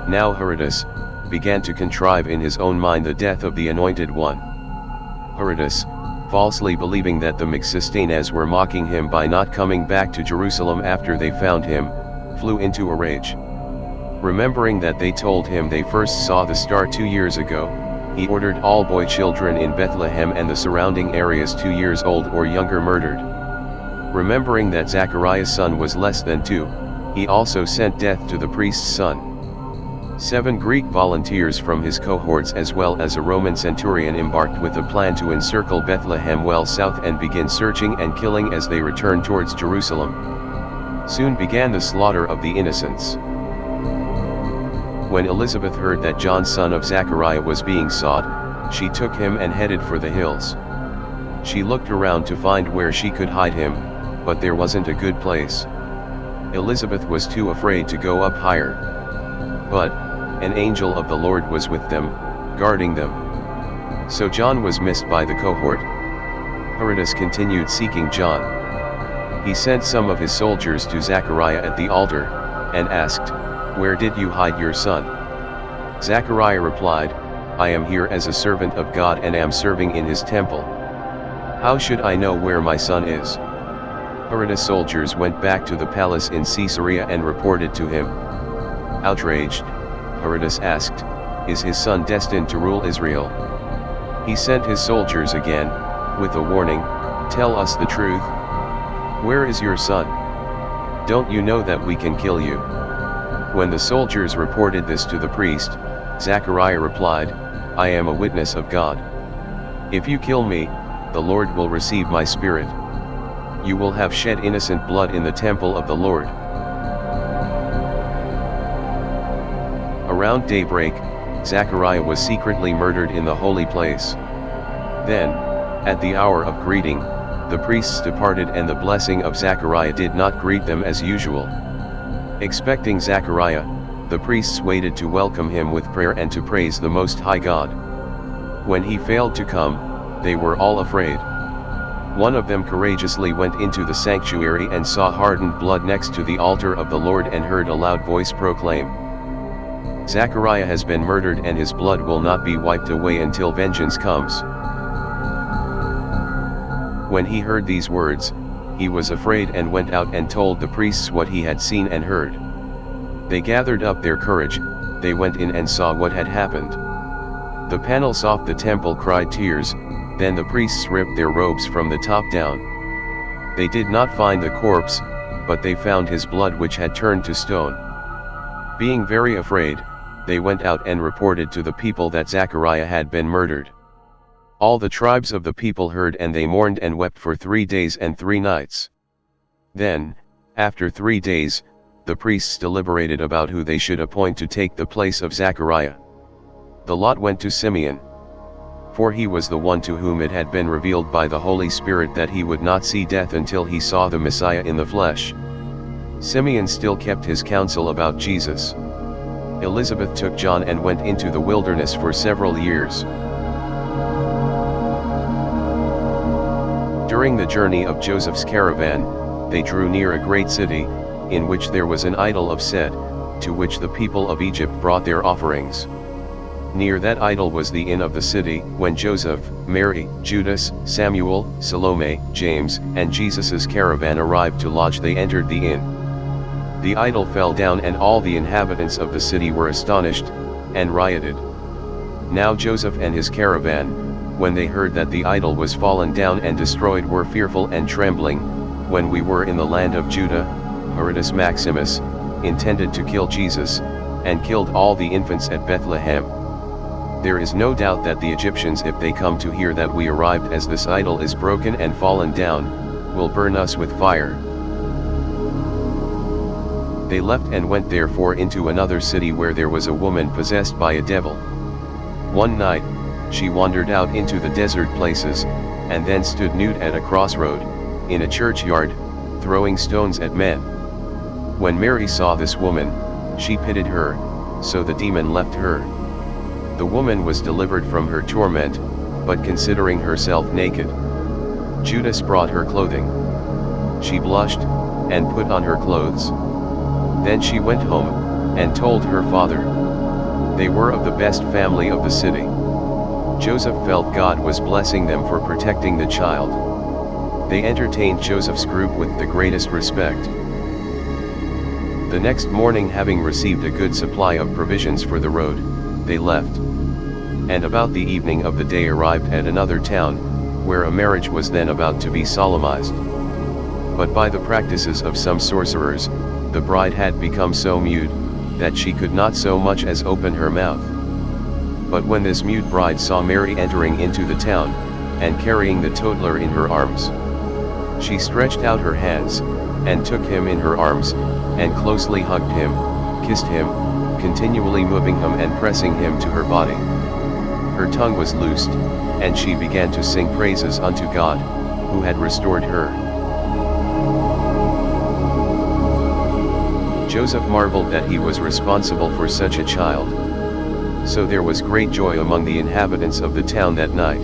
Now Herodes began to contrive in his own mind the death of the Anointed One. Herodes, falsely believing that the Mixtianes were mocking him by not coming back to Jerusalem after they found him, flew into a rage. Remembering that they told him they first saw the star 2 years ago, he ordered all boy children in Bethlehem and the surrounding areas 2 years old or younger murdered. Remembering that Zachariah's son was less than 2, he also sent death to the priest's son. 7 Greek volunteers from his cohorts as well as a Roman centurion embarked with a plan to encircle Bethlehem well south and begin searching and killing as they returned towards Jerusalem. Soon began the slaughter of the innocents. When Elizabeth heard that John son of Zachariah was being sought, she took him and headed for the hills. She looked around to find where she could hide him, but there wasn't a good place. Elizabeth was too afraid to go up higher. But an angel of the Lord was with them, guarding them. So John was missed by the cohort. Herodes continued seeking John. He sent some of his soldiers to Zachariah at the altar, and asked, "Where did you hide your son?" Zachariah replied, "I am here as a servant of God and am serving in his temple. How should I know where my son is?" Herodes' soldiers went back to the palace in Caesarea and reported to him. Outraged, Herodes asked, "Is his son destined to rule Israel?" He sent his soldiers again, with a warning, "Tell us the truth. Where is your son? Don't you know that we can kill you?" When the soldiers reported this to the priest, Zachariah replied, "I am a witness of God. If you kill me, the Lord will receive my spirit. You will have shed innocent blood in the temple of the Lord." Around daybreak, Zachariah was secretly murdered in the holy place. Then, at the hour of greeting, the priests departed and the blessing of Zachariah did not greet them as usual. Expecting Zachariah, the priests waited to welcome him with prayer and to praise the Most High God. When he failed to come, they were all afraid. One of them courageously went into the sanctuary and saw hardened blood next to the altar of the Lord and heard a loud voice proclaim, "Zachariah has been murdered and his blood will not be wiped away until vengeance comes." When he heard these words, he was afraid and went out and told the priests what he had seen and heard. They gathered up their courage, they went in and saw what had happened. The panels off the temple cried tears, then the priests ripped their robes from the top down. They did not find the corpse, but they found his blood which had turned to stone. Being very afraid, they went out and reported to the people that Zachariah had been murdered. All the tribes of the people heard and they mourned and wept for 3 days and 3 nights. Then, after 3 days, the priests deliberated about who they should appoint to take the place of Zachariah. The lot went to Simeon. For he was the one to whom it had been revealed by the Holy Spirit that he would not see death until he saw the Messiah in the flesh. Simeon still kept his counsel about Jesus. Elizabeth took John and went into the wilderness for several years. During the journey of Joseph's caravan, they drew near a great city, in which there was an idol of Set, to which the people of Egypt brought their offerings. Near that idol was the inn of the city. When Joseph, Mary, Judas, Samuel, Salome, James, and Jesus' caravan arrived to lodge, they entered the inn. The idol fell down and all the inhabitants of the city were astonished, and rioted. Now Joseph and his caravan, when they heard that the idol was fallen down and destroyed, were fearful and trembling. When we were in the land of Judah, Herodes Maximus intended to kill Jesus, and killed all the infants at Bethlehem. There is no doubt that the Egyptians, if they come to hear that we arrived as this idol is broken and fallen down, will burn us with fire." They left and went therefore into another city where there was a woman possessed by a devil. One night, she wandered out into the desert places, and then stood nude at a crossroad, in a churchyard, throwing stones at men. When Mary saw this woman, she pitied her, so the demon left her. The woman was delivered from her torment, but considering herself naked, Judas brought her clothing. She blushed, and put on her clothes. Then she went home, and told her father. They were of the best family of the city. Joseph felt God was blessing them for protecting the child. They entertained Joseph's group with the greatest respect. The next morning, having received a good supply of provisions for the road, they left. And about the evening of the day arrived at another town, where a marriage was then about to be solemnized. But by the practices of some sorcerers, the bride had become so mute, that she could not so much as open her mouth. But when this mute bride saw Mary entering into the town, and carrying the toddler in her arms, she stretched out her hands, and took him in her arms, and closely hugged him, kissed him, continually moving him and pressing him to her body. Her tongue was loosed, and she began to sing praises unto God, who had restored her. Joseph marveled that he was responsible for such a child. So there was great joy among the inhabitants of the town that night.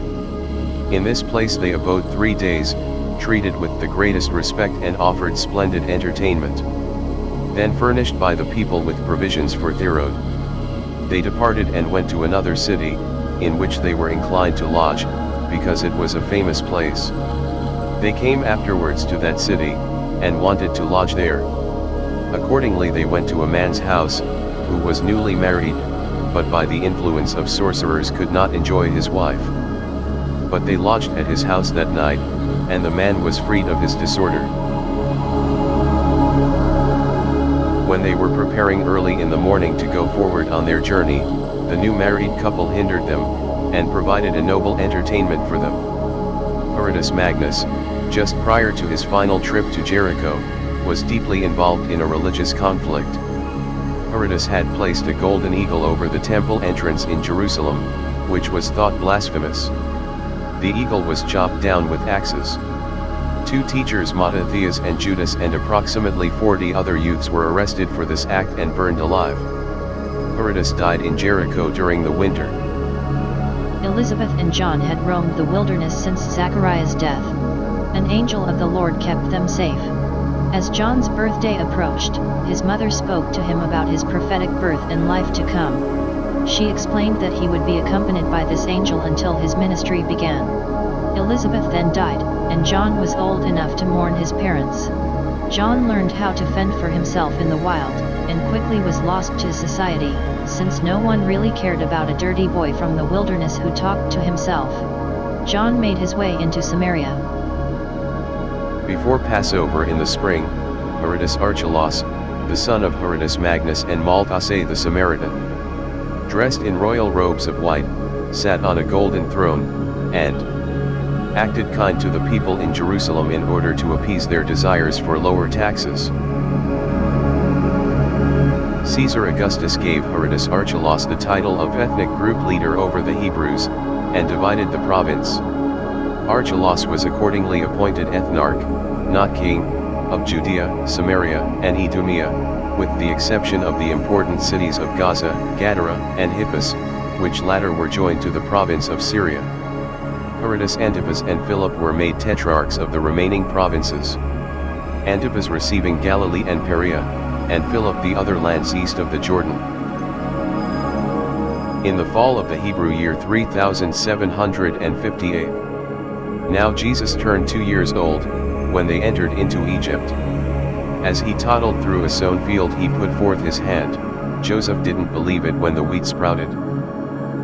In this place they abode 3 days, treated with the greatest respect and offered splendid entertainment. Then furnished by the people with provisions for their road, they departed and went to another city, in which they were inclined to lodge, because it was a famous place. They came afterwards to that city, and wanted to lodge there. Accordingly they went to a man's house, who was newly married, but by the influence of sorcerers could not enjoy his wife. But they lodged at his house that night, and the man was freed of his disorder. When they were preparing early in the morning to go forward on their journey, the new married couple hindered them, and provided a noble entertainment for them. Herodes Magnus, just prior to his final trip to Jericho, was deeply involved in a religious conflict. Herodes had placed a golden eagle over the temple entrance in Jerusalem, which was thought blasphemous. The eagle was chopped down with axes. 2 teachers, Mattathias and Judas, and approximately 40 other youths were arrested for this act and burned alive. Herodes died in Jericho during the winter. Elizabeth and John had roamed the wilderness since Zachariah's death. An angel of the Lord kept them safe. As John's birthday approached, his mother spoke to him about his prophetic birth and life to come. She explained that he would be accompanied by this angel until his ministry began. Elizabeth then died, and John was old enough to mourn his parents. John learned how to fend for himself in the wild, and quickly was lost to society, since no one really cared about a dirty boy from the wilderness who talked to himself. John made his way into Samaria. Before Passover in the spring, Herodes Archelaus, the son of Herodes Magnus and Malchus the Samaritan, dressed in royal robes of white, sat on a golden throne, and acted kind to the people in Jerusalem in order to appease their desires for lower taxes. Caesar Augustus gave Herodes Archelaus the title of ethnic group leader over the Hebrews, and divided the province. Archelaus was accordingly appointed ethnarch, not king, of Judea, Samaria, and Idumea, with the exception of the important cities of Gaza, Gadara, and Hippus, which latter were joined to the province of Syria. Herodes Antipas and Philip were made tetrarchs of the remaining provinces. Antipas receiving Galilee and Perea, and Philip the other lands east of the Jordan. In the fall of the Hebrew year 3758, now Jesus turned 2 years old, when they entered into Egypt. As he toddled through a sown field he put forth his hand. Joseph didn't believe it when the wheat sprouted.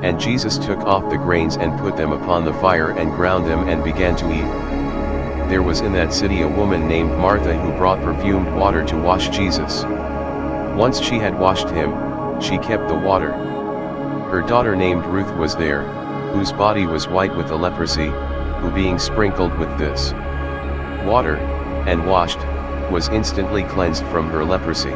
And Jesus took off the grains and put them upon the fire and ground them and began to eat. There was in that city a woman named Martha who brought perfumed water to wash Jesus. Once she had washed him, she kept the water. Her daughter named Ruth was there, whose body was white with the leprosy, who being sprinkled with this water, and washed, was instantly cleansed from her leprosy.